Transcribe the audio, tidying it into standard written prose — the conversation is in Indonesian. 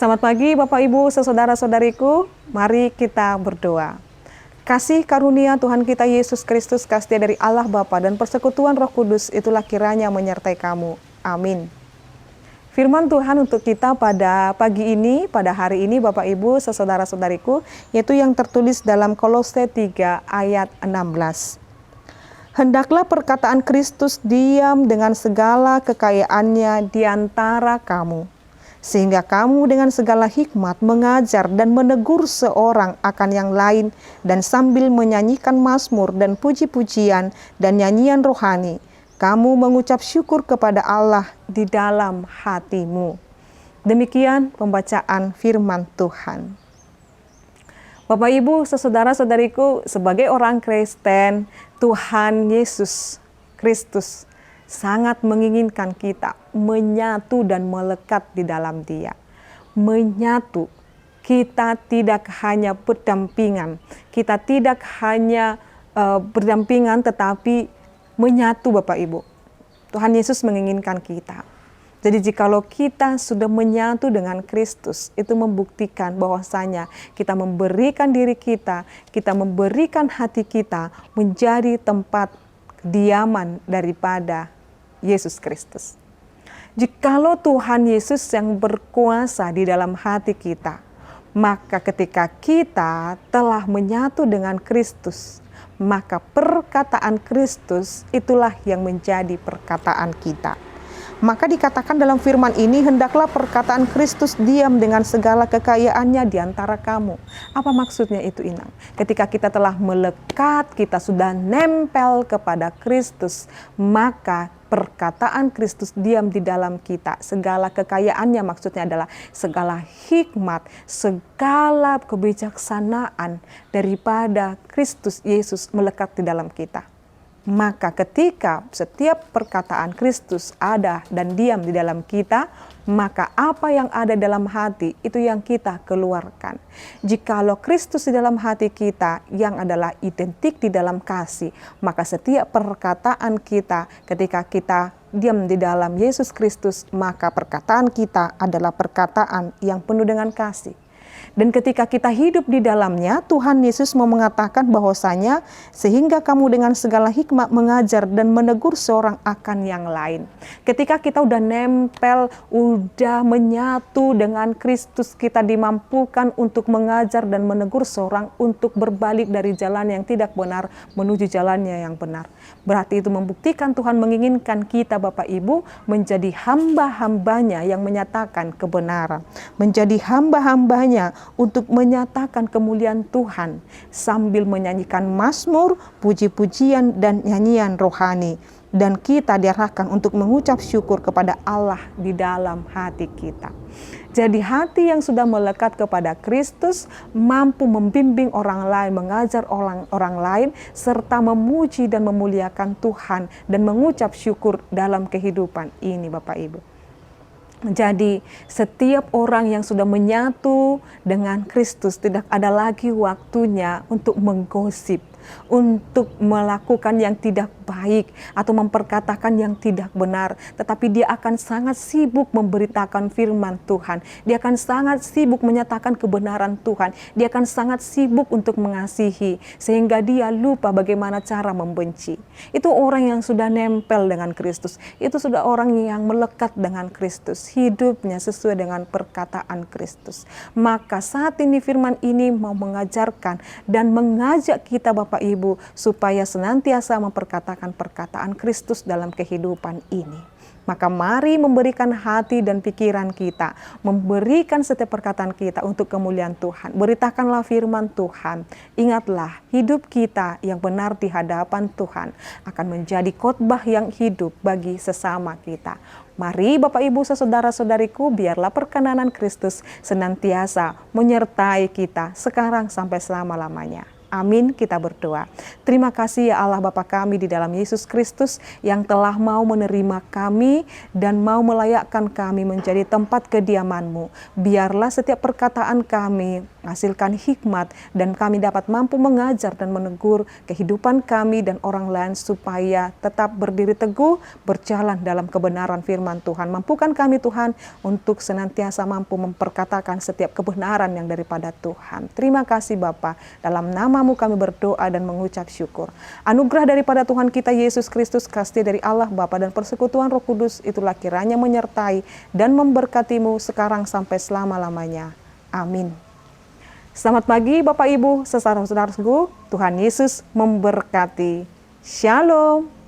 Selamat pagi Bapak Ibu, saudara-saudariku. Mari kita berdoa. Kasih karunia Tuhan kita Yesus Kristus, kasih dari Allah Bapa dan persekutuan Roh Kudus itulah kiranya menyertai kamu. Amin. Firman Tuhan untuk kita pada pagi ini, pada hari ini Bapak Ibu, saudara-saudariku, yaitu yang tertulis dalam Kolose 3 ayat 16. Hendaklah perkataan Kristus diam dengan segala kekayaannya di antara kamu, sehingga kamu dengan segala hikmat mengajar dan menegur seorang akan yang lain, dan sambil menyanyikan mazmur dan puji-pujian dan nyanyian rohani, kamu mengucap syukur kepada Allah di dalam hatimu. Demikian pembacaan firman Tuhan. Bapak Ibu, saudara-saudariku, sebagai orang Kristen, Tuhan Yesus Kristus sangat menginginkan kita menyatu dan melekat di dalam Dia. Menyatu, kita tidak hanya berdampingan, kita tidak hanya berdampingan tetapi menyatu Bapak Ibu. Tuhan Yesus menginginkan kita. Jadi jikalau kita sudah menyatu dengan Kristus, itu membuktikan bahwasanya kita memberikan diri kita memberikan hati kita menjadi tempat kediaman daripada Yesus Kristus. Jikalau Tuhan Yesus yang berkuasa di dalam hati kita, maka ketika kita telah menyatu dengan Kristus, maka perkataan Kristus itulah yang menjadi perkataan kita. Maka dikatakan dalam firman ini, hendaklah perkataan Kristus diam dengan segala kekayaannya di antara kamu. Apa maksudnya itu, Inang? Ketika kita telah melekat, kita sudah nempel kepada Kristus, maka perkataan Kristus diam di dalam kita. Segala kekayaannya maksudnya adalah segala hikmat, segala kebijaksanaan daripada Kristus Yesus melekat di dalam kita. Maka ketika setiap perkataan Kristus ada dan diam di dalam kita, maka apa yang ada dalam hati itu yang kita keluarkan. Jikalau Kristus di dalam hati kita yang adalah identik di dalam kasih, maka setiap perkataan kita ketika kita diam di dalam Yesus Kristus, maka perkataan kita adalah perkataan yang penuh dengan kasih. Dan ketika kita hidup di dalamnya, Tuhan Yesus mau mengatakan bahwasanya sehingga kamu dengan segala hikmat mengajar dan menegur seorang akan yang lain. Ketika kita udah nempel, udah menyatu dengan Kristus, kita dimampukan untuk mengajar dan menegur seorang untuk berbalik dari jalan yang tidak benar menuju jalannya yang benar. Berarti itu membuktikan Tuhan menginginkan kita Bapak Ibu menjadi hamba-hambanya yang menyatakan kebenaran. Menjadi hamba-hambanya untuk menyatakan kemuliaan Tuhan sambil menyanyikan mazmur, puji-pujian dan nyanyian rohani. Dan kita diarahkan untuk mengucap syukur kepada Allah di dalam hati kita. Jadi hati yang sudah melekat kepada Kristus mampu membimbing orang lain, mengajar orang lain, serta memuji dan memuliakan Tuhan dan mengucap syukur dalam kehidupan ini Bapak Ibu. Jadi setiap orang yang sudah menyatu dengan Kristus tidak ada lagi waktunya untuk menggosip, untuk melakukan yang tidak baik atau memperkatakan yang tidak benar, tetapi dia akan sangat sibuk memberitakan firman Tuhan. Dia akan sangat sibuk menyatakan kebenaran Tuhan. Dia akan sangat sibuk untuk mengasihi sehingga dia lupa bagaimana cara membenci. Itu orang yang sudah nempel dengan Kristus. Itu sudah orang yang melekat dengan Kristus. Hidupnya sesuai dengan perkataan Kristus. Maka saat ini firman ini mau mengajarkan dan mengajak kita Bapak Ibu supaya senantiasa memperkatakan perkataan Kristus dalam kehidupan ini. Maka mari memberikan hati dan pikiran kita, memberikan setiap perkataan kita untuk kemuliaan Tuhan. Beritakanlah firman Tuhan. Ingatlah, hidup kita yang benar di hadapan Tuhan akan menjadi khotbah yang hidup bagi sesama kita. Mari Bapak Ibu saudara-saudariku, biarlah perkenanan Kristus senantiasa menyertai kita sekarang sampai selama-lamanya. Amin, kita berdoa. Terima kasih ya Allah Bapa kami di dalam Yesus Kristus yang telah mau menerima kami dan mau melayakkan kami menjadi tempat kediaman-Mu. Biarlah setiap perkataan kami menghasilkan hikmat dan kami dapat mampu mengajar dan menegur kehidupan kami dan orang lain supaya tetap berdiri teguh, berjalan dalam kebenaran firman Tuhan. Mampukan kami Tuhan untuk senantiasa mampu memperkatakan setiap kebenaran yang daripada Tuhan. Terima kasih Bapa, dalam nama-Mu kami berdoa dan mengucap syukur. Anugerah daripada Tuhan kita Yesus Kristus, kasih dari Allah Bapa dan persekutuan Roh Kudus itulah kiranya menyertai dan memberkati-Mu sekarang sampai selama-lamanya. Amin. Selamat pagi Bapak Ibu, saudara-saudaraku, Tuhan Yesus memberkati. Shalom.